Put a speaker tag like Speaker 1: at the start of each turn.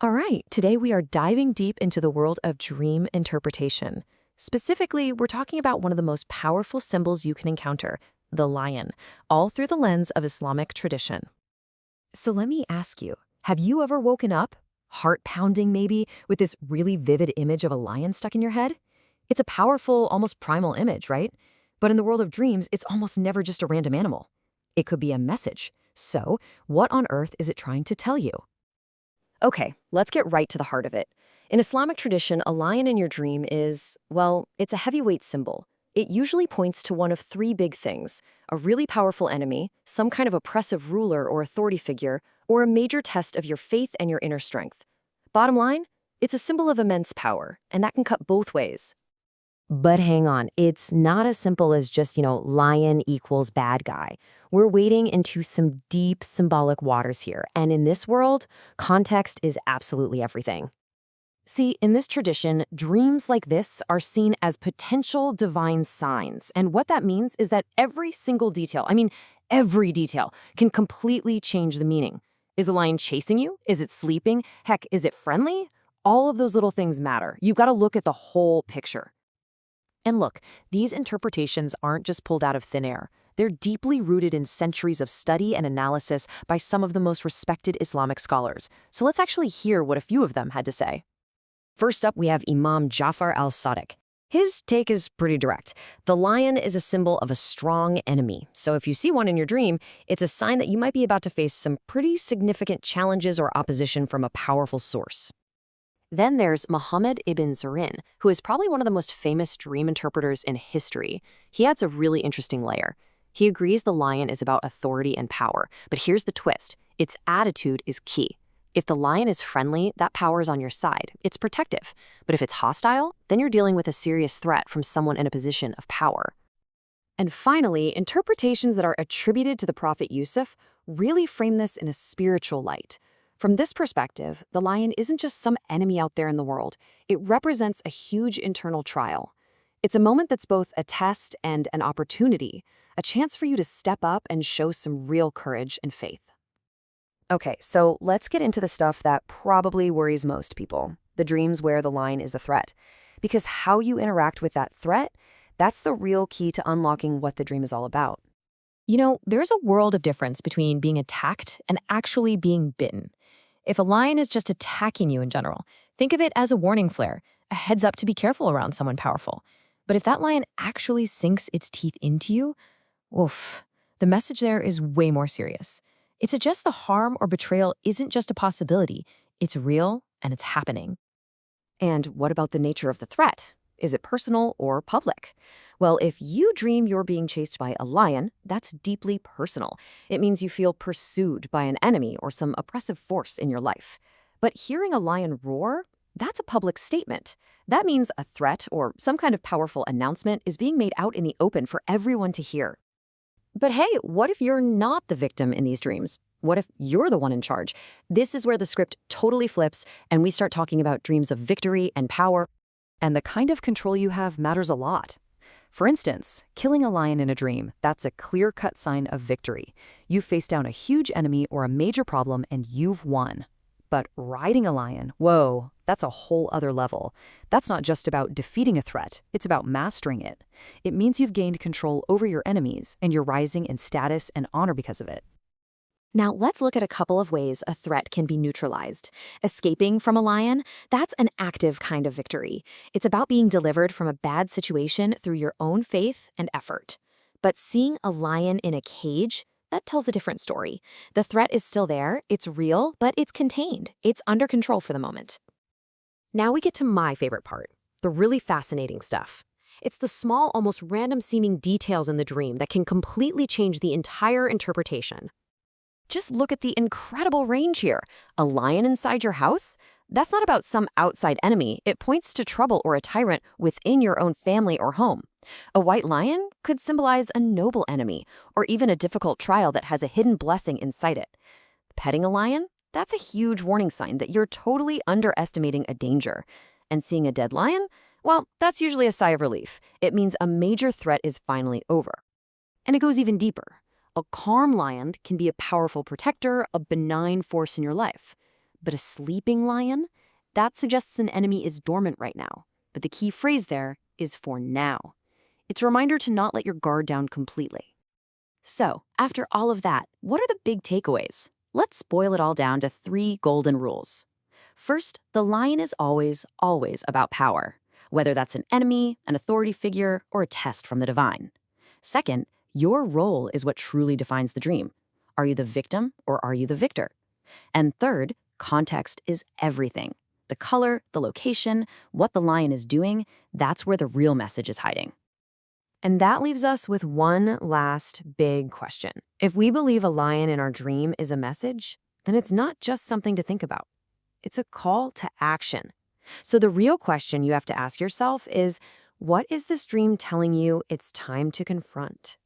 Speaker 1: All right, today we are diving deep into the world of dream interpretation. Specifically, we're talking about one of the most powerful symbols you can encounter, the lion, all through the lens of Islamic tradition. So let me ask you, have you ever woken up, heart pounding maybe, with this really vivid image of a lion stuck in your head? It's a powerful, almost primal image, right? But in the world of dreams, it's almost never just a random animal. It could be a message. So, what on earth is it trying to tell you? Okay, let's get right to the heart of it. In Islamic tradition, a lion in your dream is, well, it's a heavyweight symbol. It usually points to one of three big things: a really powerful enemy, some kind of oppressive ruler or authority figure, or a major test of your faith and your inner strength. Bottom line, it's a symbol of immense power, and that can cut both ways. But hang on, it's not as simple as just, lion equals bad guy. We're wading into some deep symbolic waters here, and in this world, context is absolutely everything. See, in this tradition, dreams like this are seen as potential divine signs, and what that means is that every single detail, every detail, can completely change the meaning. Is the lion chasing you? Is it sleeping? Heck, is it friendly? All of those little things matter. You've got to look at the whole picture. And look, these interpretations aren't just pulled out of thin air. They're deeply rooted in centuries of study and analysis by some of the most respected Islamic scholars. So let's actually hear what a few of them had to say. First up, we have Imam Jafar al-Sadiq. His take is pretty direct. The lion is a symbol of a strong enemy. So if you see one in your dream, it's a sign that you might be about to face some pretty significant challenges or opposition from a powerful source. Then there's Muhammad ibn Sirin, who is probably one of the most famous dream interpreters in history. He adds a really interesting layer. He agrees the lion is about authority and power, but here's the twist. Its attitude is key. If the lion is friendly, that power is on your side. It's protective. But if it's hostile, then you're dealing with a serious threat from someone in a position of power. And finally, interpretations that are attributed to the Prophet Yusuf really frame this in a spiritual light. From this perspective, the lion isn't just some enemy out there in the world. It represents a huge internal trial. It's a moment that's both a test and an opportunity, a chance for you to step up and show some real courage and faith. Okay, so let's get into the stuff that probably worries most people, the dreams where the lion is the threat. Because how you interact with that threat, that's the real key to unlocking what the dream is all about. There's a world of difference between being attacked and actually being bitten. If a lion is just attacking you in general, think of it as a warning flare, a heads up to be careful around someone powerful. But if that lion actually sinks its teeth into you, oof, the message there is way more serious. It suggests the harm or betrayal isn't just a possibility, it's real and it's happening. And what about the nature of the threat? Is it personal or public? Well, if you dream you're being chased by a lion, that's deeply personal. It means you feel pursued by an enemy or some oppressive force in your life. But hearing a lion roar, that's a public statement. That means a threat or some kind of powerful announcement is being made out in the open for everyone to hear. But hey, what if you're not the victim in these dreams? What if you're the one in charge? This is where the script totally flips and we start talking about dreams of victory and power. And the kind of control you have matters a lot. For instance, killing a lion in a dream, that's a clear-cut sign of victory. You've faced down a huge enemy or a major problem and you've won. But riding a lion, whoa, that's a whole other level. That's not just about defeating a threat, it's about mastering it. It means you've gained control over your enemies and you're rising in status and honor because of it. Now, let's look at a couple of ways a threat can be neutralized. Escaping from a lion, that's an active kind of victory. It's about being delivered from a bad situation through your own faith and effort. But seeing a lion in a cage, that tells a different story. The threat is still there, it's real, but it's contained. It's under control for the moment. Now we get to my favorite part, the really fascinating stuff. It's the small, almost random-seeming details in the dream that can completely change the entire interpretation. Just look at the incredible range here. A lion inside your house? That's not about some outside enemy. It points to trouble or a tyrant within your own family or home. A white lion could symbolize a noble enemy, or even a difficult trial that has a hidden blessing inside it. Petting a lion? That's a huge warning sign that you're totally underestimating a danger. And seeing a dead lion? Well, that's usually a sigh of relief. It means a major threat is finally over. And it goes even deeper. A calm lion can be a powerful protector, a benign force in your life.
Speaker 2: But a sleeping lion? That suggests an enemy is dormant right now. But the key phrase there is for now. It's a reminder to not let your guard down completely. So, after all of that, what are the big takeaways? Let's boil it all down to 3 golden rules. First, the lion is always, always about power, whether that's an enemy, an authority figure, or a test from the divine. Second, your role is what truly defines the dream. Are you the victim or are you the victor? And third, context is everything. The color, the location, what the lion is doing, that's where the real message is hiding.
Speaker 1: And that leaves us with one last big question. If we believe a lion in our dream is a message, then it's not just something to think about. It's a call to action. So the real question you have to ask yourself is, what is this dream telling you it's time to confront?